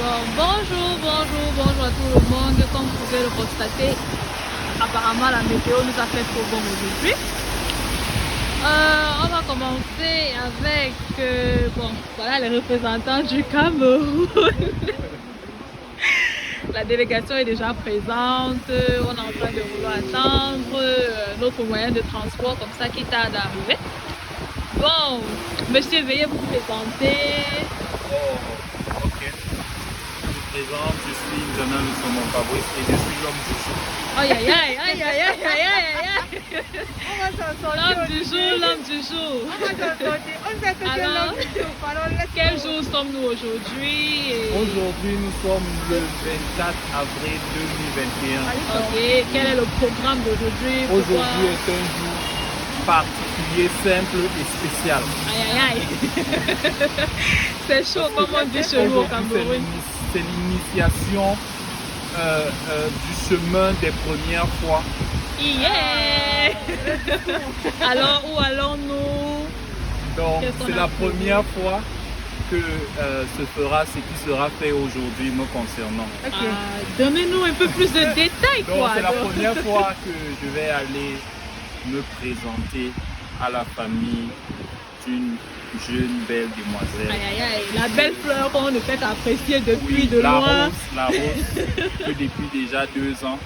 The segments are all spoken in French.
Bonjour à tout le monde. Comme vous pouvez le constater, apparemment la météo nous a fait trop bon aujourd'hui. On va commencer avec voilà les représentants du Cameroun. La délégation est déjà présente. On est en train de vouloir attendre notre moyen de transport comme ça qui tarde à arriver. Bon, monsieur, veuillez vous présenter. Je suis Ndana Lusomo Fabrice et je suis l'homme du jour. Aïe aïe aïe aïe aïe aïe aïe aïe aïe. L'homme du jour. Alors, quel jour sommes-nous aujourd'hui? Aujourd'hui, nous sommes le 24 avril 2021. Ok, quel est le programme d'aujourd'hui? Aujourd'hui est un jour particulier, simple et spécial. Aïe aïe aïe. C'est chaud comme on dit chez nous au Cameroun. C'est l'initiation du chemin des premières fois. Yeah. Alors, où allons-nous? Donc, c'est la première fois que ce qui sera fait aujourd'hui me concernant. Donnez-nous un peu plus de détails. Donc, c'est la première fois que je vais aller me présenter à la famille d'une jeune belle demoiselle. Aïe aïe aïe, la belle fleur qu'on ne fait qu'apprécier depuis de la loin. La rose, que depuis déjà 2 ans,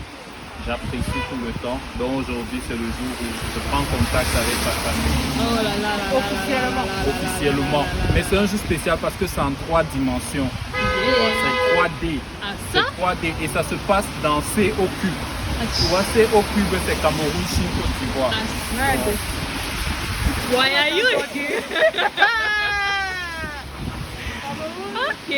j'apprécie tout le temps. Donc aujourd'hui, c'est le jour où je prends contact avec sa famille. Oh là là là officiellement. Mais c'est un jour spécial parce que c'est en 3 dimensions. C'est 3D. Ah, ça? C'est 3D et ça se passe dans COQ. Tu vois, COQ, c'est Cameroun, Chine, Côte d'Ivoire. Why are you? Ok.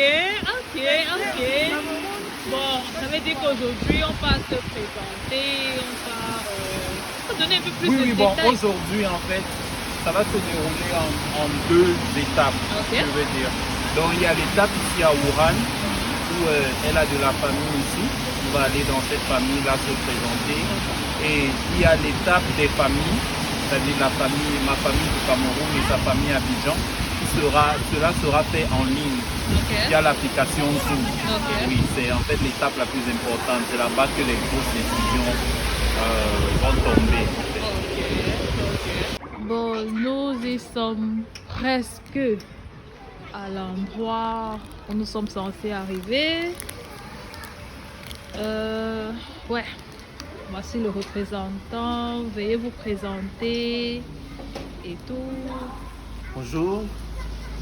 Bon, ça veut dire qu'aujourd'hui, on va se présenter, on va donner un peu plus de détails. Bon, aujourd'hui, en fait, ça va se dérouler en 2 étapes, je veux dire. Donc, il y a l'étape ici à Wuhan, où elle a de la famille ici. On va aller dans cette famille-là se présenter. Et il y a l'étape des familles, c'est-à-dire ma famille du Cameroun et sa famille à Abidjan. Cela sera fait en ligne. Il y a l'application Zoom. Oui, c'est en fait l'étape la plus importante. C'est là-bas que les grosses décisions vont tomber. Bon, nous y sommes presque à l'endroit où nous sommes censés arriver. Ouais, voici le représentant. Veuillez vous présenter et tout. Bonjour,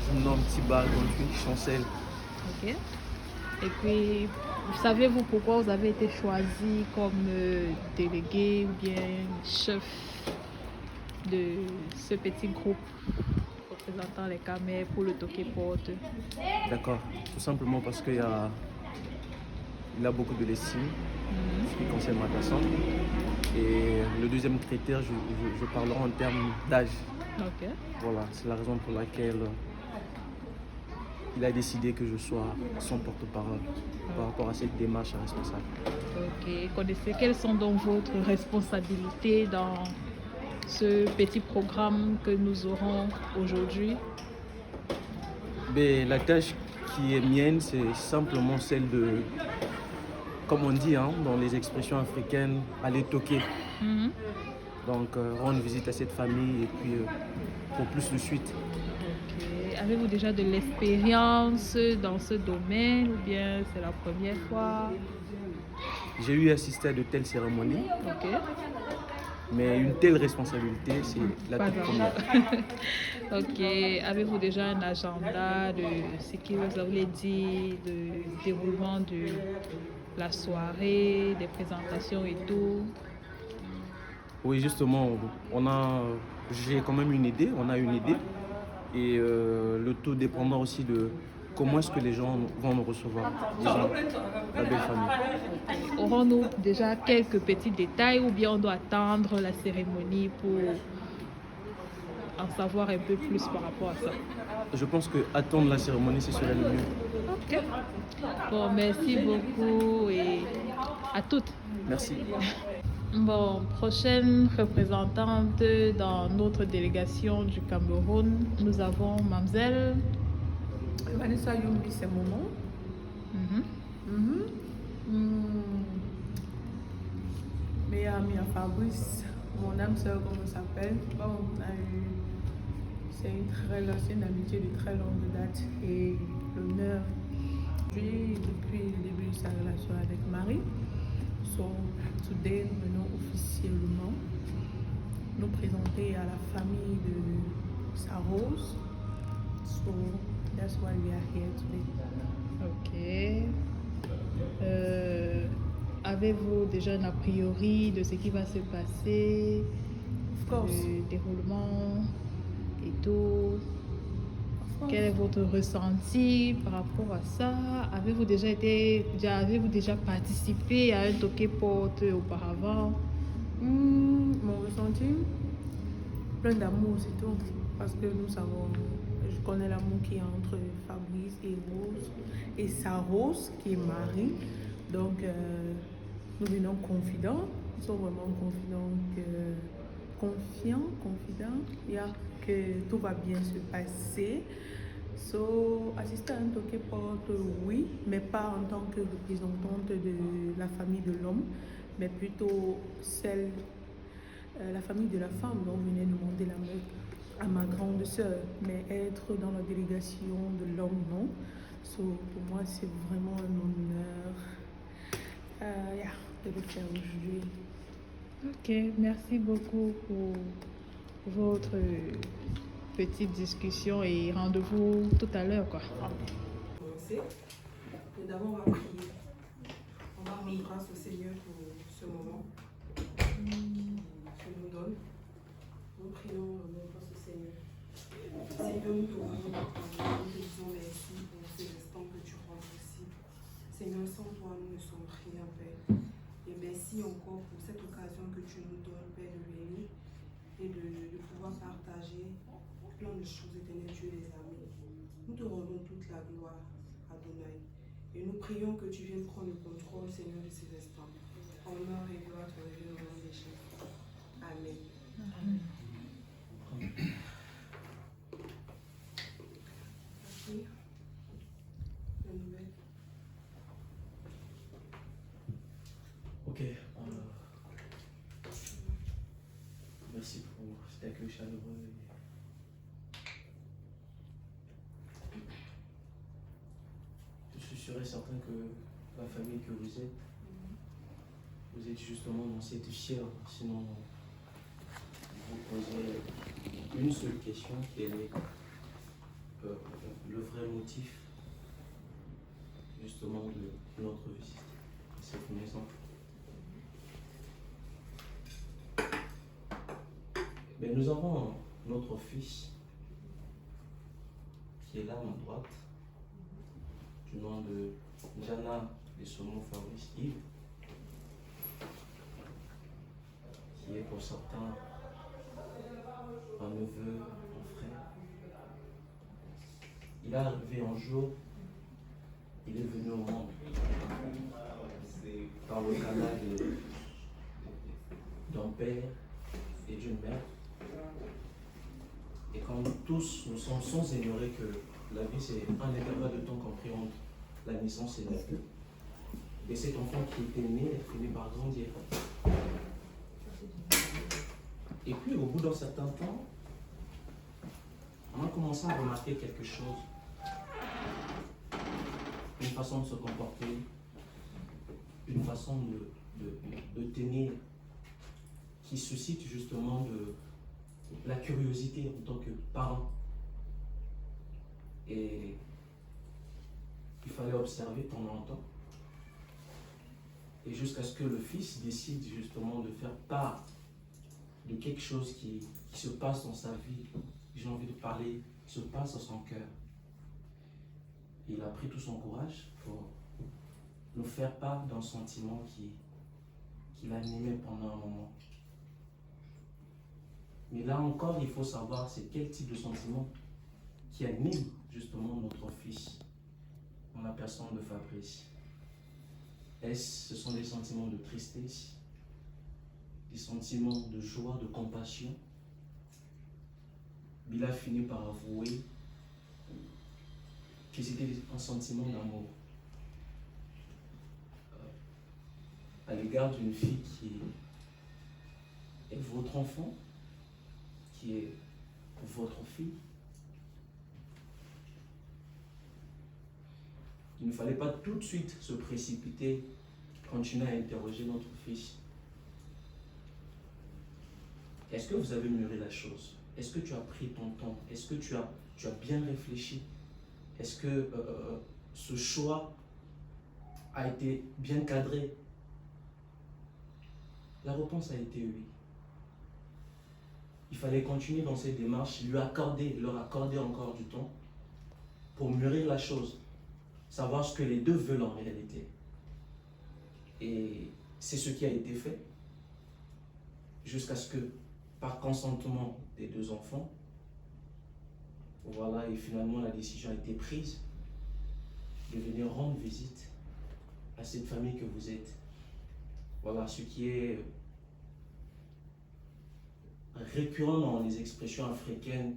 je me nomme Tiba Chancel. Ok. Et puis, savez-vous pourquoi vous avez été choisi comme délégué ou bien chef de ce petit groupe représentant les Camers pour le Toké Porte? D'accord, tout simplement parce qu'il a beaucoup de l'estime, ce qui concerne ma personne. Et le deuxième critère, je parlerai en termes d'âge. Ok. Voilà, c'est la raison pour laquelle il a décidé que je sois son porte-parole par rapport à cette démarche responsable. Ok, quelles sont donc vos responsabilités dans ce petit programme que nous aurons aujourd'hui? La tâche qui est mienne, c'est simplement celle de, comme on dit dans les expressions africaines, aller toquer. Donc rendre visite à cette famille et puis pour plus de suite. Ok. Avez-vous déjà de l'expérience dans ce domaine ou bien c'est la première fois? J'ai eu assisté à de telles cérémonies. Ok. Mais une telle responsabilité, c'est la toute première. Ok. Avez-vous déjà un agenda de ce que vous avez dit, de déroulement de la soirée, des présentations et tout? Oui, justement, j'ai quand même une idée, on a une idée. Et le tout dépendra aussi de comment est-ce que les gens vont nous recevoir, disons, la belle famille. Aurons-nous déjà quelques petits détails ou bien on doit attendre la cérémonie pour en savoir un peu plus par rapport à ça? Je pense que attendre la cérémonie, c'est cela le mieux. Ok. Bon, merci beaucoup et à toutes. Merci. Bon, prochaine représentante dans notre délégation du Cameroun, nous avons Mademoiselle Vanessa Yumbi, c'est mon nom. Meilleure amie à Fabrice, mon âme sœur, comme on s'appelle. Bon, c'est une amitié de très longue date et l'honneur depuis le début de sa relation avec Marie. So, today, nous venons officiellement nous présenter à la famille de Sarose. So, that's why we are here today. Ok. Avez-vous déjà un a priori de ce qui va se passer, le déroulement et tout? Quel est votre ressenti par rapport à ça? Avez-vous déjà participé à un toqué porte auparavant? Mon ressenti, plein d'amour, c'est tout. Parce que je connais l'amour qui est entre Fabrice et Rose, et Sarose qui est Marie. Donc, nous venons confidents, nous sommes vraiment confidents, que tout va bien se passer. So, assister à un toqué porte, oui, mais pas en tant que représentante de la famille de l'homme, mais plutôt la famille de la femme dont venait demander la main à ma grande sœur, mais être dans la délégation de l'homme, non. So, pour moi, c'est vraiment un honneur de le faire aujourd'hui. Ok, merci beaucoup pour votre petite discussion et rendez-vous tout à l'heure, quoi. Mais d'abord, on va prier. On va rendre grâce au Seigneur pour ce moment qu'il nous donne. Nous prions au nom de ce Seigneur. Seigneur, nous te voulons, nous te disons merci pour ces instants que tu rends possible. Seigneur, sans toi, nous ne sommes rien, Père. Et merci encore pour cette occasion que tu nous donnes, Père, de venir et de pouvoir partager plein de choses éternelles, Dieu les amis. Nous te rendons toute la gloire, Adonai. Et nous prions que tu viennes prendre le contrôle, Seigneur, de ces instants. Honneur et gloire te reviennent au nom de Jésus. Amen. Amen. Merci. La nouvelle. Ok. Merci pour cet accueil chaleureux. Je suis sûr et certain que la famille que vous êtes justement dans cette chair. Sinon, vous posez une seule question qui est le vrai motif justement de notre visite à cette maison. Mais nous avons notre fils qui est là à ma droite, du nom de Jana et son nom Fabrice Yves, qui est pour certains un neveu, un frère. Il est arrivé un jour, il est venu au monde par le canal d'un père et d'une mère. Et comme tous, nous sommes sans ignorer que la vie c'est un intervalle de temps compris entre la naissance et la vie. Et cet enfant qui était né est fini par grandir. Et puis au bout d'un certain temps, on a commencé à remarquer quelque chose. Une façon de se comporter, une façon de tenir qui suscite justement de la curiosité en tant que parent. Et il fallait observer pendant longtemps. Et jusqu'à ce que le fils décide justement de faire part de quelque chose qui se passe dans sa vie, j'ai envie de parler, qui se passe dans son cœur. Il a pris tout son courage pour nous faire part d'un sentiment qui l'animait pendant un moment. Mais là encore, il faut savoir c'est quel type de sentiment qui anime justement notre fils dans la personne de Fabrice. Ce sont des sentiments de tristesse, des sentiments de joie, de compassion. Il a fini par avouer que c'était un sentiment d'amour. à l'égard d'une fille qui est votre enfant, qui est votre fille. Il ne fallait pas tout de suite se précipiter, continuer à interroger notre fils. Est-ce que vous avez mûri la chose? Est-ce que tu as pris ton temps? Est-ce que tu as bien réfléchi? Est-ce que ce choix a été bien cadré? La réponse a été oui. Il fallait continuer dans cette démarche, leur accorder encore du temps pour mûrir la chose, savoir ce que les deux veulent en réalité. Et c'est ce qui a été fait jusqu'à ce que, par consentement des deux enfants, voilà, et finalement la décision a été prise de venir rendre visite à cette famille que vous êtes. Voilà, ce qui est récurrent dans les expressions africaines,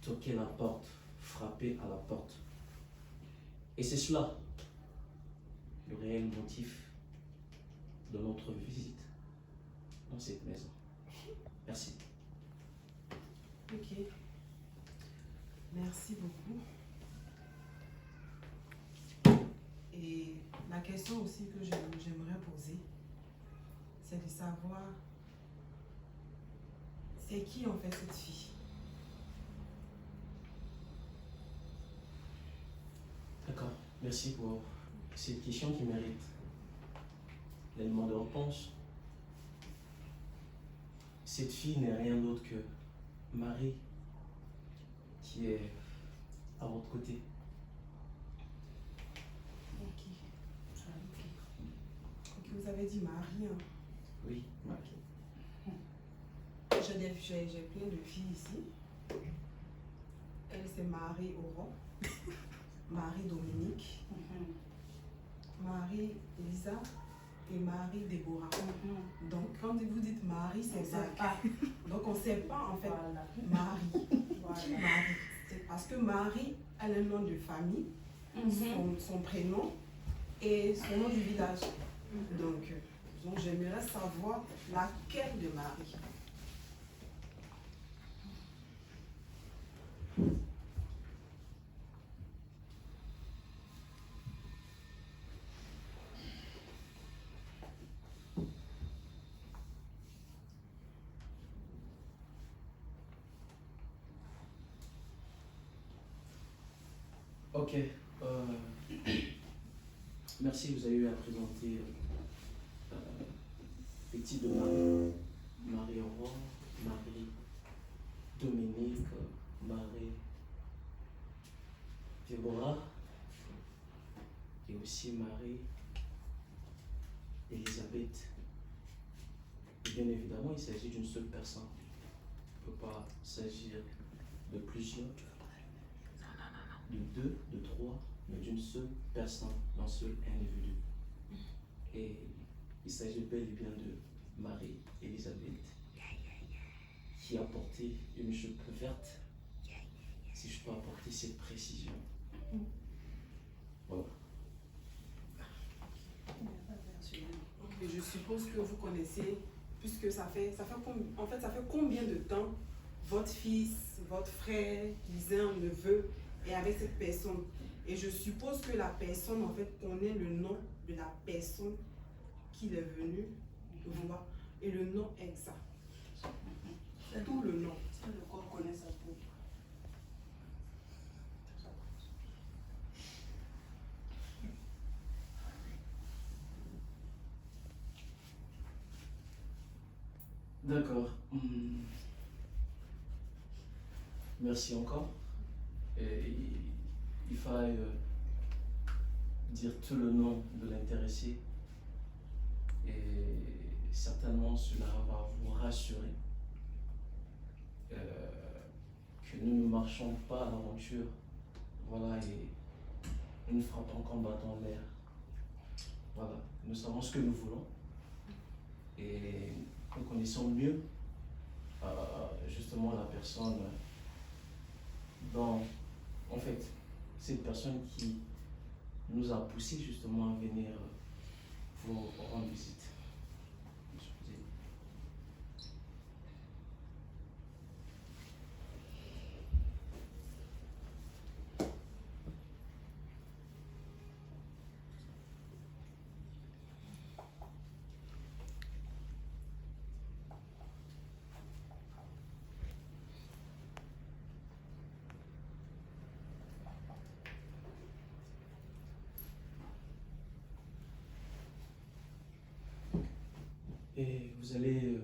toquer la porte, frapper à la porte. Et c'est cela le réel motif de notre visite dans cette maison. Merci. Ok. Merci beaucoup. Et la question aussi que j'aimerais poser, c'est de savoir, c'est qui en fait cette fille? D'accord, merci pour cette question qui mérite l'élément de réponse. Cette fille n'est rien d'autre que Marie, qui est à votre côté. Ok. Ok, vous avez dit Marie, hein? Oui, Marie. J'ai plein de filles ici. Elle, c'est Marie Aurore, Marie Dominique, Marie Lisa et Marie Déborah. Donc, quand vous dites Marie, c'est vague. Donc, on ne sait pas en fait Marie. Marie. C'est parce que Marie, elle a un nom de famille, son prénom et son nom du village. Donc j'aimerais savoir laquelle de Marie. Ok. Merci, vous avez eu à présenter les types de Marie. Marie Aurore, Marie Dominique, Marie Déborah et aussi Marie Elisabeth. Et bien évidemment, il s'agit d'une seule personne. Il ne peut pas s'agir de plusieurs, de deux, de trois, mais d'une seule personne, d'un seul individu. Et il s'agit bel et bien de Marie Elisabeth, qui a porté une jupe verte, si je peux apporter cette précision. Voilà. Et je suppose que vous connaissez, puisque ça fait combien de temps votre fils, votre frère, disait un neveu est avec cette personne? Et je suppose que la personne en fait connaît le nom de la personne qu'il est venu voir et le nom exact. Tout le nom. Le corps connaît sa peau. D'accord. Merci encore. Et il faille dire tout le nom de l'intéressé. Et certainement cela va vous rassurer que nous ne marchons pas à l'aventure. Voilà, et nous frappons combattant l'air. Voilà, nous savons ce que nous voulons. Et nous connaissons mieux justement la personne dont, en fait, cette personne qui nous a poussé justement à venir vont rendre visite. Et vous allez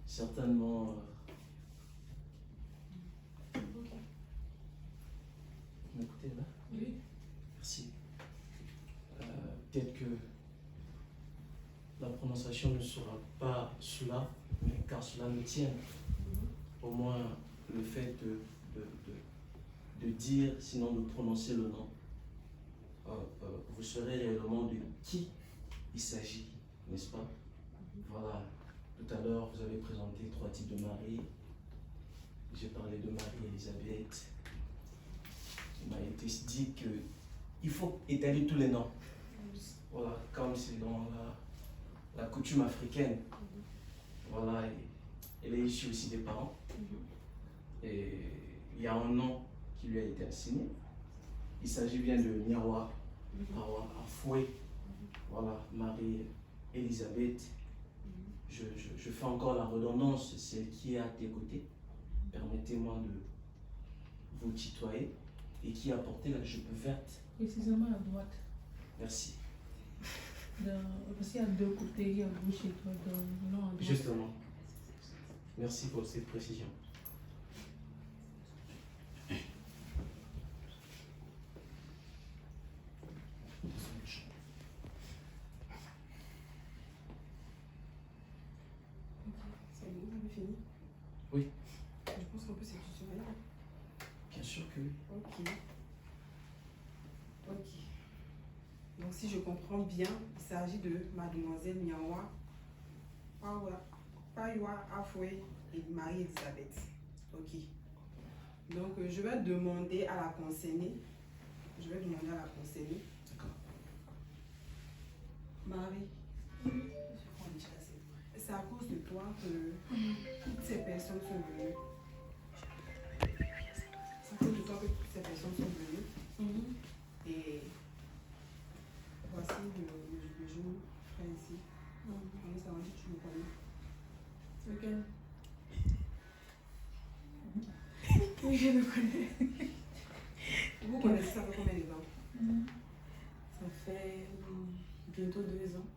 certainement... Vous m'écoutez là? Oui. Merci. Peut-être que la prononciation ne sera pas cela, mais car cela me tient. Au moins le fait de dire, sinon de prononcer le nom, vous saurez réellement de qui il s'agit, n'est-ce pas? Voilà, tout à l'heure vous avez présenté 3 types de Marie. J'ai parlé de Marie-Élisabeth. Il m'a été dit qu'il faut étaler tous les noms. Voilà, comme c'est dans la coutume africaine. Voilà, elle est issue aussi des parents. Et il y a un nom qui lui a été assigné. Il s'agit bien de Nyawa, Afoué. Voilà, Marie-Élisabeth. Je fais encore la redondance, celle qui est à tes côtés. Permettez-moi de vous tutoyer. Et qui a porté la jupe verte. Précisément à droite. Merci. Parce qu'il y a 2 côtés, il y a gauche et droite. Non, à droite. Justement. Merci pour cette précision. C'est bon, vous avez fini? Oui. Je pense qu'on peut s'excuser. Bien sûr que oui. Ok. Ok. Donc si je comprends bien, il s'agit de Mademoiselle Nyawa, Paiwa Afoué et Marie-Élisabeth. Ok. Donc je vais demander à la concernée. D'accord. Marie. C'est à cause de toi que toutes ces personnes sont venues. C'est à cause de toi que toutes ces personnes sont venues. Et voici le jeune frère ici. On ça va dire tu me connais. Lequel? Oui, je le connais. Vous connaissez ça fait combien de temps? Ça fait bientôt 2 ans.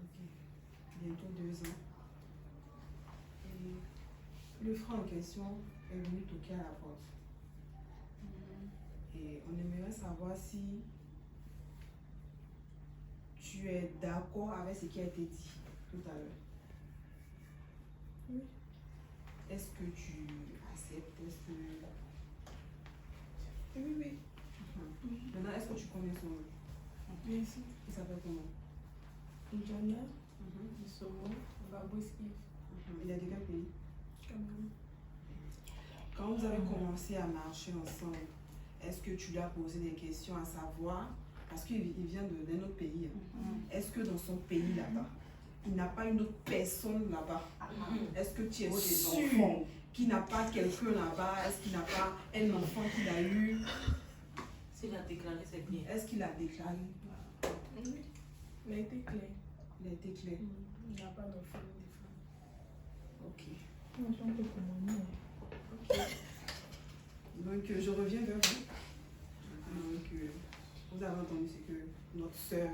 Ok. Bientôt 2 ans. Et le frère en question est venu toquer à la porte. Et on aimerait savoir si tu es d'accord avec ce qui a été dit tout à l'heure. Oui. Est-ce que tu acceptes? Est-ce que... Oui. Maintenant, est-ce que tu connais son nom? Bien sûr. Il s'appelle comment? Jana, Somo, Babouski. Il est de quel pays? Cameroun. Quand vous avez commencé à marcher ensemble, est-ce que tu lui as posé des questions à savoir, parce qu'il vient d'un autre pays, est-ce que dans son pays là-bas, il n'a pas une autre personne là-bas? Est-ce que tu es sûr qu'il n'a pas quelqu'un là-bas? Est-ce qu'il n'a pas un enfant qu'il a eu? S'il a déclaré, c'est bien. Est-ce qu'il a déclaré? Oui. Il a été clair. Il a été clair. Il n'a pas d'enfant ni de femme. Ok. Non, je suis un peu comme moi. Ok. Donc, je reviens vers vous. Donc, vous avez entendu ce que notre sœur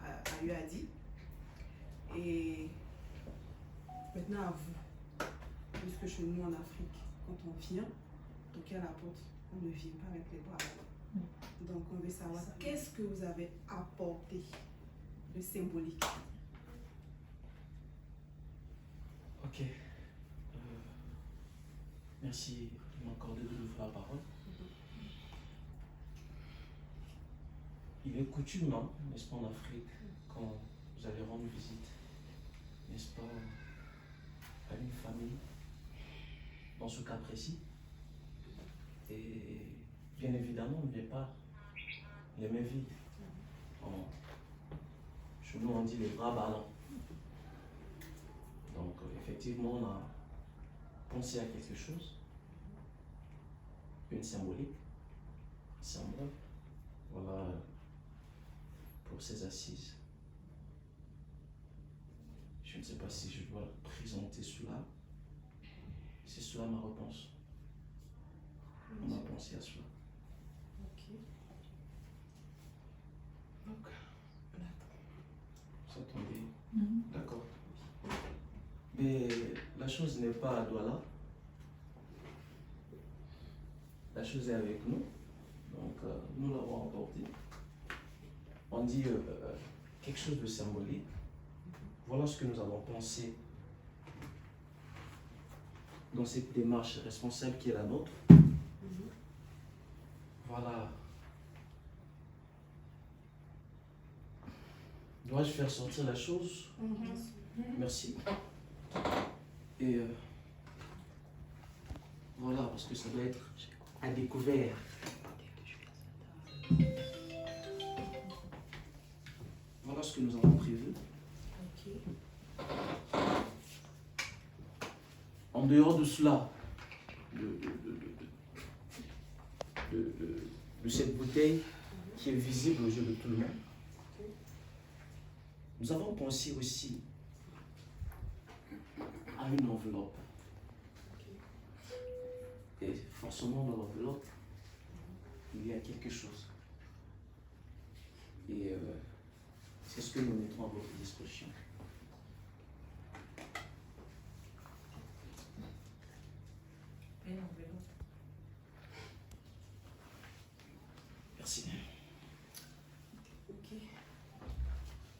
a eu à dire. Et maintenant à vous. Puisque chez nous en Afrique, quand on vient toquer à la porte, on ne vient pas avec les bras. Donc, on veut savoir qu'est-ce que vous avez apporté de symbolique. Ok. Merci de m'accorder de nouveau la parole. Il est coutume, hein, n'est-ce pas, en Afrique, quand vous allez rendre visite, n'est-ce pas, à une famille, dans ce cas précis. Et bien évidemment, on ne vient pas les mains vides. Chez nous, on dit les bras ballants. Donc, effectivement, on a pensé à quelque chose, une symbolique, symbole, voilà, pour ces assises. Je ne sais pas si je dois présenter cela. C'est cela ma réponse. On a pensé à cela. Ok. Donc, on attend. Vous attendez? D'accord. Mais la chose n'est pas à Douala. La chose est avec nous. Donc, nous l'avons emporté. On dit quelque chose de symbolique. Voilà ce que nous avons pensé dans cette démarche responsable qui est la nôtre. Voilà. Dois-je faire sortir la chose? Merci. Et voilà, parce que ça doit être à découvert. Voilà ce que nous avons prévu. En dehors de cela, de cette bouteille qui est visible aux yeux de tout le monde, nous avons pensé aussi à une enveloppe. Et forcément, dans l'enveloppe, il y a quelque chose. Et c'est ce que nous mettrons à votre disposition. Merci. Ok.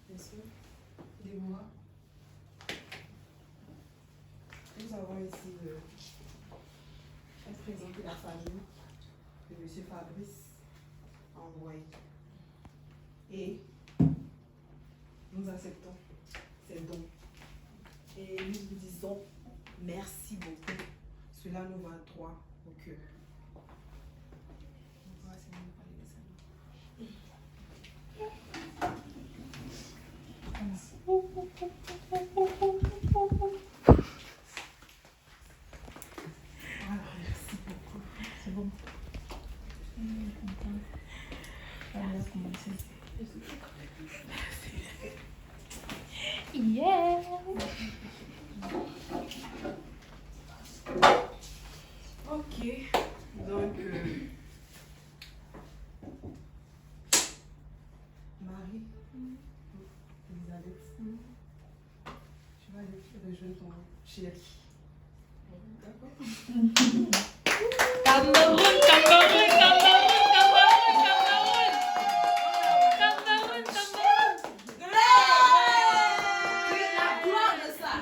Bien sûr. Dis-moi. Nous avons ici présenté la famille de M. Fabrice Envoy. Et nous acceptons ces dons. Et nous vous disons merci beaucoup. Cela nous va droit au cœur. C'est bon. On va commencer. Yeah! Ok, donc Marie, Elisabeth, tu vas aller rejoindre ton chéri. D'accord? Cameroun, Cameroun, Cameroun, Cameroun, Cameroun, Cameroun, Cameroun. La gloire de ça.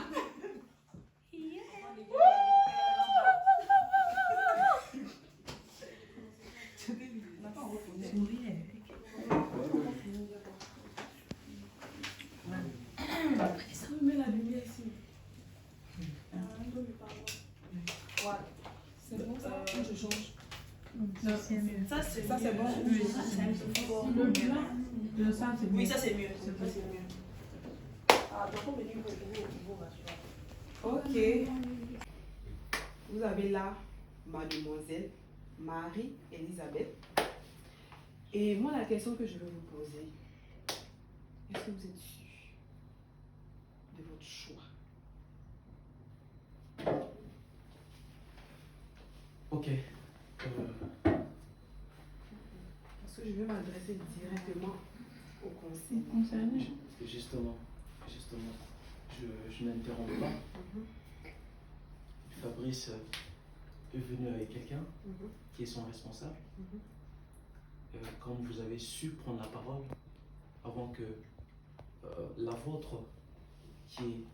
Ça me met la lumière ici. Voilà. C'est bon ça? Je change. C'est mieux. Ça c'est bon. Oui, le sang, c'est mieux. Oui, ça c'est mieux. Ça c'est mieux. Ah, donc on me dit que vous rassurez. Ok. Vous avez là mademoiselle Marie-Elisabeth. Et moi, la question que je vais vous poser, est-ce que vous êtes sûr de votre choix? Ok. Parce que je vais m'adresser directement au conseil. Concerné. Justement, je n'interromps pas. Fabrice est venu avec quelqu'un qui est son responsable. Comme vous avez su prendre la parole avant que la vôtre, qui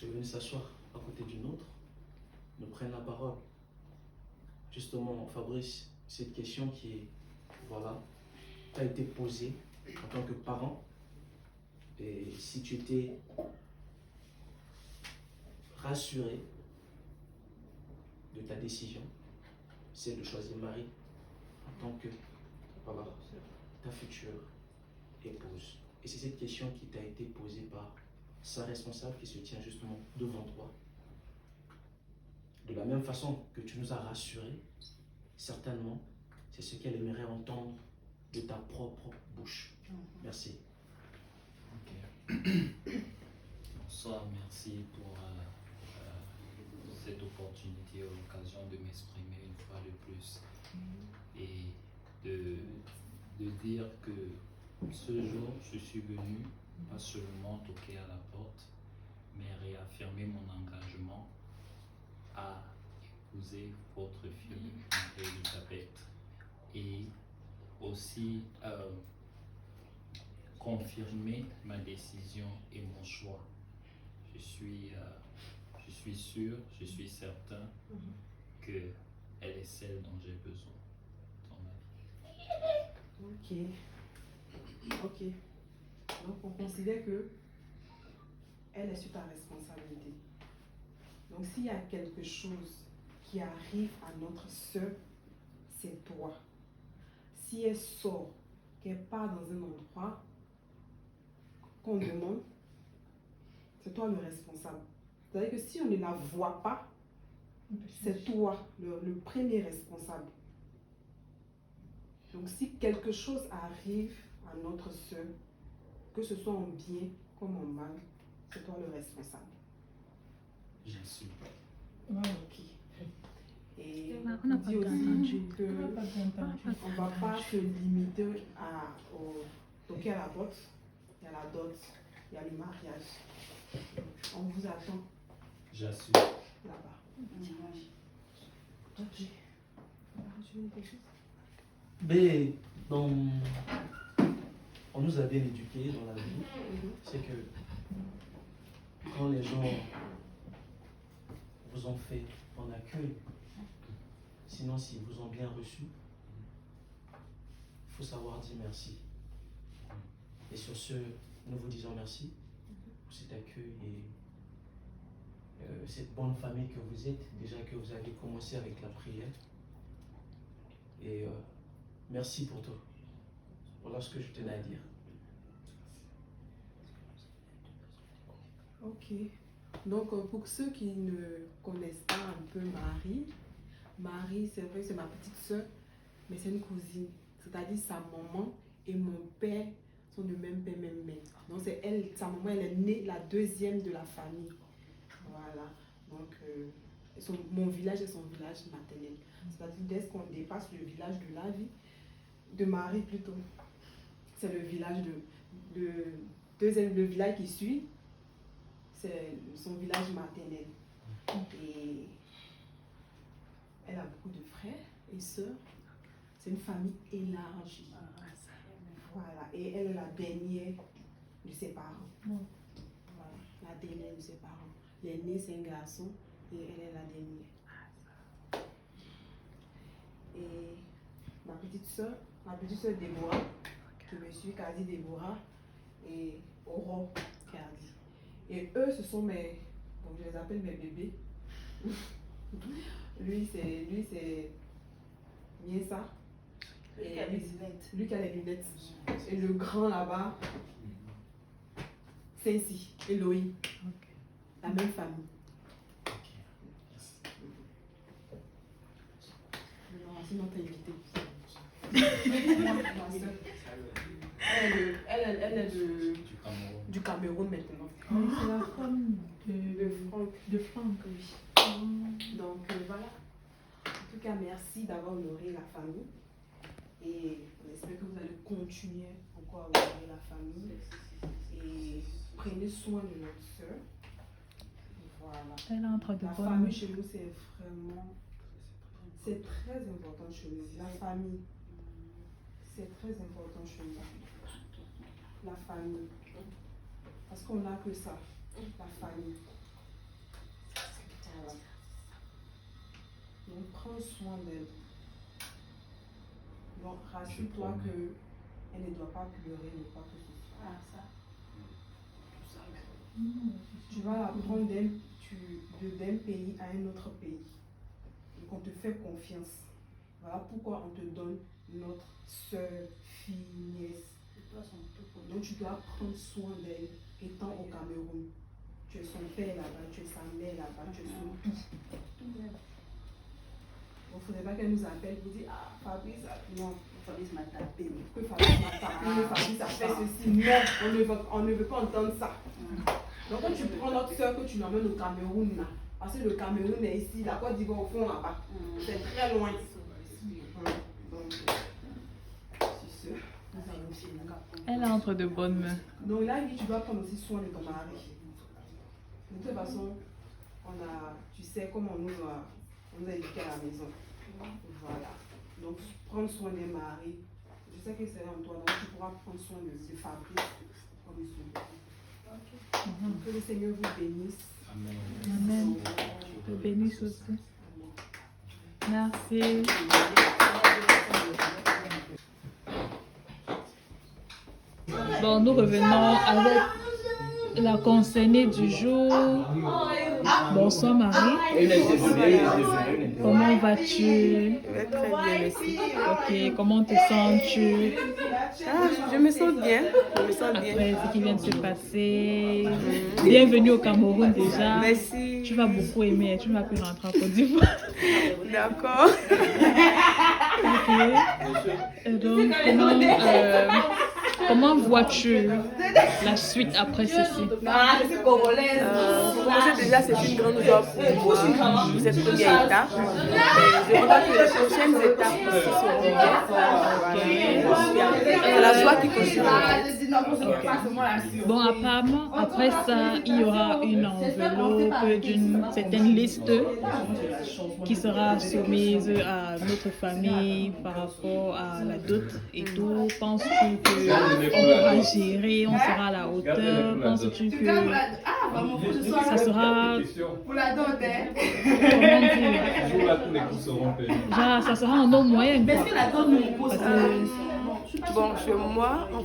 est venue s'asseoir à côté d'une autre, ne prenne la parole. Justement, Fabrice, cette question qui est, voilà, t'a été posée en tant que parent. Et si tu étais rassuré de ta décision, c'est de choisir Marie en tant que, voilà, ta future épouse. Et c'est cette question qui t'a été posée par sa responsable qui se tient justement devant toi. De la même façon que tu nous as rassurés, certainement, c'est ce qu'elle aimerait entendre de ta propre bouche. Merci. Bonsoir, merci pour cette opportunité et l'occasion de m'exprimer une fois de plus et de dire que ce jour, je suis venu pas seulement toquer à la porte, mais réaffirmer mon engagement à épouser votre fille, Elisabeth, et aussi confirmer ma décision et mon choix. Je suis sûr, je suis certain qu'elle est celle dont j'ai besoin dans ma vie. Ok. Donc on considère que elle est sur ta responsabilité. Donc s'il y a quelque chose qui arrive à notre soeur, c'est toi. Si elle sort, qu'elle part dans un endroit qu'on demande, c'est toi le responsable. C'est-à-dire que si on ne la voit pas, c'est toi le premier responsable. Donc si quelque chose arrive à notre soeur, que ce soit en bien comme en mal, c'est toi le responsable. J'en suis. Ok. Et On on n'a pas dit aussi entendu. que on ne va pas se limiter au toquer à la porte. Il y a la dot, il y a le mariage. On vous attend J'assure. là-bas. Ok. Mais on nous a bien éduqués dans la vie, c'est que quand les gens vous ont fait un accueil, sinon s'ils vous ont bien reçu, il faut savoir dire merci. Et sur ce, nous vous disons merci pour cet accueil et cette bonne famille que vous êtes, déjà que vous avez commencé avec la prière. Et merci pour tout. Voilà ce que je tenais à dire. Ok. Donc, pour ceux qui ne connaissent pas un peu Marie, c'est vrai que c'est ma petite soeur, mais c'est une cousine. C'est-à-dire sa maman et mon père sont de même père, même mère. Donc, c'est elle, sa maman, elle est née la deuxième de la famille. Voilà. Donc, mon village est son village maternel. C'est-à-dire, dès qu'on dépasse le village de la vie, de Marie plutôt, c'est le village le village qui suit, c'est son village maternel. Et elle a beaucoup de frères et sœurs. C'est une famille élargie. Voilà. Et elle est la dernière de ses parents. Voilà. La dernière de ses parents. L'aîné, c'est un garçon et elle est la dernière. Et ma petite soeur Déborah, qui me suit, Kadi Déborah, et Aurore Kadi. Et eux, ce sont je les appelle mes bébés. lui, c'est Miesa. Lui qui a les lunettes. Lui qui a les lunettes. Et le grand là-bas, c'est ici, Elohim. La même famille. C'est notre invitée. Elle est du Cameroun maintenant. C'est la femme de Franck, oui. Donc voilà. En tout cas, merci d'avoir honoré la famille. Et on espère que vous allez continuer encore à honorer la famille. Et prenez soin de notre soeur. Voilà. Elle entre de La bonnes famille mains. chez nous, c'est très important chez nous. La famille, c'est très important chez nous. La famille. Parce qu'on n'a que ça. La famille. Voilà. Donc prends soin d'elle. Donc rassure-toi qu'elle ne doit pas pleurer ou quoi que ce soit. Ah, ça. Tu vas la prendre d'un pays à un autre pays. Donc on te fait confiance. Voilà pourquoi on te donne notre soeur, fille, Donc tu dois prendre soin d'elle étant au Cameroun. Tu es son père là-bas, tu es sa mère là-bas, tu es son tout. Il ne faudrait pas qu'elle nous appelle pour dire ah Fabrice, non, Fabrice m'a tapé, que Fabrice m'a tapé, Fabrice a fait ceci. Non, on ne veut pas entendre ça. Donc quand tu prends notre soeur que tu l'emmènes au Cameroun là, parce que le Cameroun est ici, la Côte d'Ivoire au fond là-bas, c'est très loin. Donc, c'est sûr. Elle est entre de bonnes mains. Donc là, tu dois prendre aussi soin de ton mari. De toute façon, tu sais comment on nous a éduqués à la maison. Voilà. Donc, prendre soin des maris. Je sais que c'est en toi, donc tu pourras prendre soin de Fabrice comme il se doit. Que le Seigneur vous bénisse. Amen. Amen. Je te bénisse aussi. Merci. Bon, nous revenons avec la concernée du jour. Bonsoir Marie. Comment vas-tu? Je vais très bien, merci. Ok, comment te sens-tu? Je me sens bien. Je me sens bien. Après ce qui vient de se passer. Bienvenue au Cameroun déjà. Merci. Tu vas beaucoup aimer, tu ne vas plus rentrer en Côte d'Ivoire. D'accord. Ok. Et donc, comment vois-tu la suite après ceci? Pour moi, déjà, c'est une grande joie pour moi, pour cette première étape. Et je crois que les prochaines étapes aussi seront bien. C'est la joie qui continue. Bon, apparemment, après ça, il y aura une enveloppe d'une certaine liste qui sera soumise à notre famille par rapport à la dot et tout. Penses-tu qu'on pourra gérer, on sera à la hauteur? Penses-tu que ça sera... Comment dire? Genre, ça sera en nos moyens. Bon, chez moi, on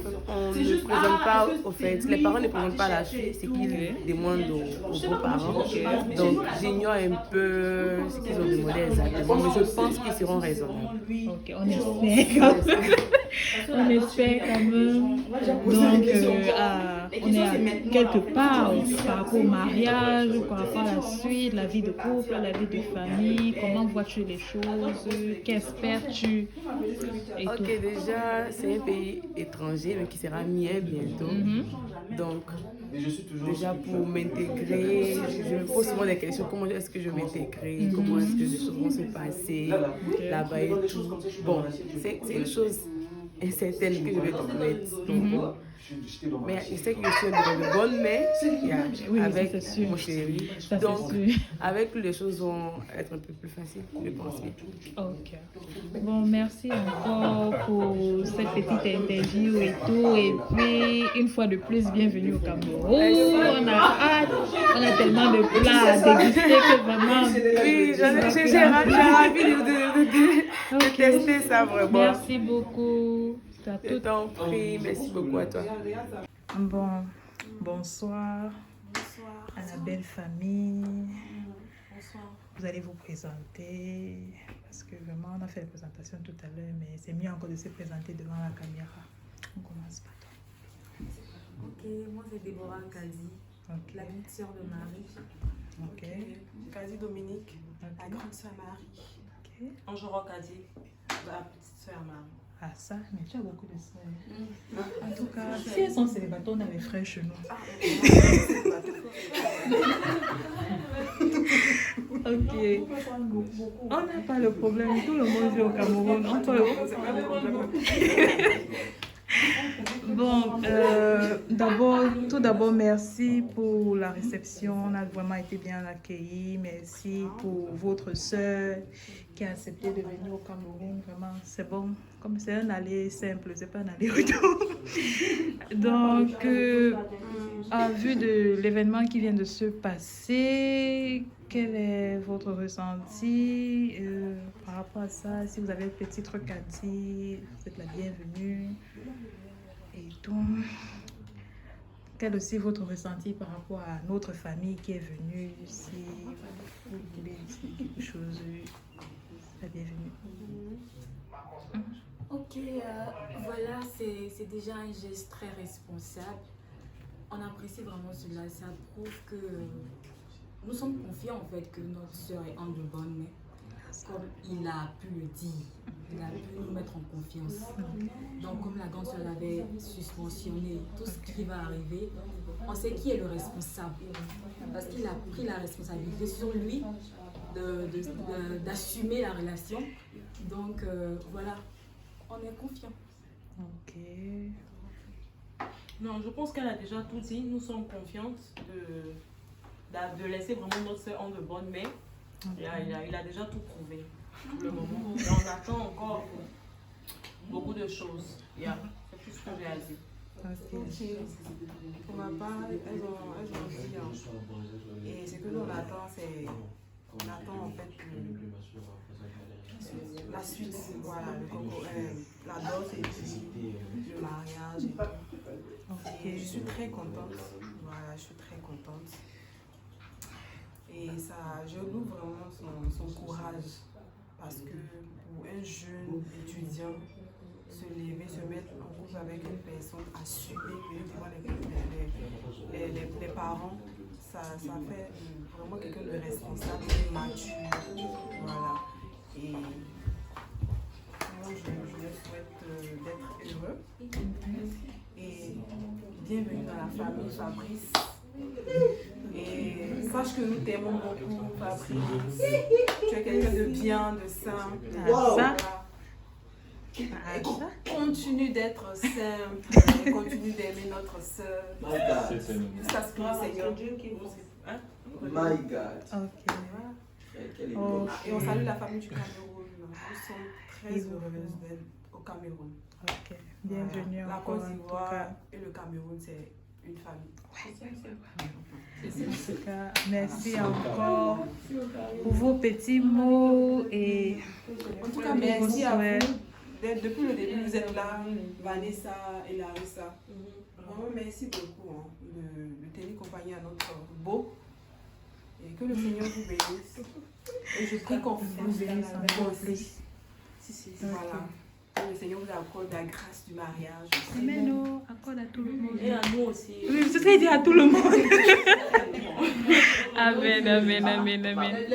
ne présente pas, au fait, les parents ne présentent pas la suite, c'est qu'ils demandent aux beaux-parents. Donc, j'ignore un peu ce qu'ils ont demandé exactement, mais je pense qu'ils seront raisonnables. Ok, on espère quand même. On espère quand même. Donc, on est à quelque part par rapport au mariage, par rapport à la suite, la vie de couple, la vie de famille. Comment vois-tu les choses? Qu'espères-tu? Ok, déjà, c'est un pays étranger, mais qui sera mien bientôt. Donc, déjà pour m'intégrer, je me pose souvent des questions. Comment est-ce que je vais m'intégrer? Comment est-ce que les choses vont se passer là-bas et tout. Bon, c'est une chose incertaine que je vais trouver. Mais je sais que je suis dans de bonnes mains avec mon chéri. Donc, avec lui, les choses vont être un peu plus faciles, je pense bien. Ok. Bon, merci encore pour cette petite interview et tout. Et puis, une fois de plus, bienvenue au Cameroun. On a hâte. On a tellement de plats à déguster que vraiment... Oui, j'ai envie de tester ça vraiment. Merci beaucoup. Je t'en prie, merci beaucoup à toi. Bon, bonsoir. Bonsoir à la belle famille. Bonsoir. Vous allez vous présenter parce que vraiment on a fait la présentation tout à l'heure, mais c'est mieux encore de se présenter devant la caméra. On commence par toi. Ok, moi c'est Déborah Kazi, la petite sœur de Marie. Ok. Kazi Dominique, la grande sœur Marie. Ok. Anjoro Kazi, la petite sœur Marie. Ah ça, mais tu as beaucoup de sœurs. En tout cas, si elles sont célibataires, on a les frères chez nous. Ok. On n'a pas le problème. Tout le monde vit au Cameroun. Bon, tout d'abord, merci pour la réception. On a vraiment été bien accueillis. Merci pour votre sœur qui a accepté de venir au Cameroun. Vraiment, c'est bon. Comme c'est un aller simple, c'est pas un aller-retour. Donc, en vue de l'événement qui vient de se passer, quel est votre ressenti par rapport à ça? Si vous avez un petit truc à dire, vous êtes la bienvenue. Et donc, quel est aussi votre ressenti par rapport à notre famille qui est venue? Si vous voulez dire quelque chose, la bienvenue. Ok, voilà, c'est déjà un geste très responsable. On apprécie vraiment cela. Ça prouve que nous sommes confiants en fait que notre sœur est en de bonnes mains. Comme il a pu le dire, il a pu nous mettre en confiance. Donc comme la grande sœur l'avait suspensionné, tout ce qui va arriver, on sait qui est le responsable. Parce qu'il a pris la responsabilité sur lui d'assumer la relation. Donc voilà, on est confiant. Ok. Non, je pense qu'elle a déjà tout dit. Nous sommes confiantes de laisser vraiment notre soeur en de bonnes mains. Il a déjà tout prouvé pour le moment. Et on attend encore beaucoup de choses. C'est tout ce que j'ai à dire. Okay. Pour ma part, elles ont dit. Et ce que nous on attend, c'est. On attend en fait la suite. Voilà, la dot et puis le mariage. Et tout. Et je suis très contente. Voilà, je suis très contente. Et ça, je loue vraiment son courage. Parce que pour un jeune étudiant, se lever, se mettre en cause avec une personne assumée, venir devant les parents, ça fait vraiment quelqu'un de responsable, de mature. Voilà. Et moi, je le souhaite d'être heureux. Et bienvenue dans la famille Fabrice. Et sache que nous t'aimons beaucoup, Fabrice. Tu es quelqu'un de bien, de sain. Voilà. Et continue d'être simple, et continue d'aimer notre sœur. Jusqu'à ce que le Seigneur My God. Ok. Et on salue la famille du Cameroun. Nous sommes très heureuses d'être au Cameroun. Ok. Bienvenue La encore. Côte d'Ivoire et le Cameroun, c'est une famille. En tout cas, merci encore pour vos petits mots et en tout cas, merci à vous. Depuis le début, vous êtes là, Vanessa et Larissa. Vraiment, merci beaucoup de tenir compagnie à notre beau. Et que le Seigneur vous bénisse. Et je prie qu'on vous bénisse encore plus. Voilà. Que le Seigneur vous accorde la grâce du mariage. Amen, accorde à tout le monde. Et à nous aussi. Oui, c'est ça, il dit à tout le monde. Amen, amen, amen, amen.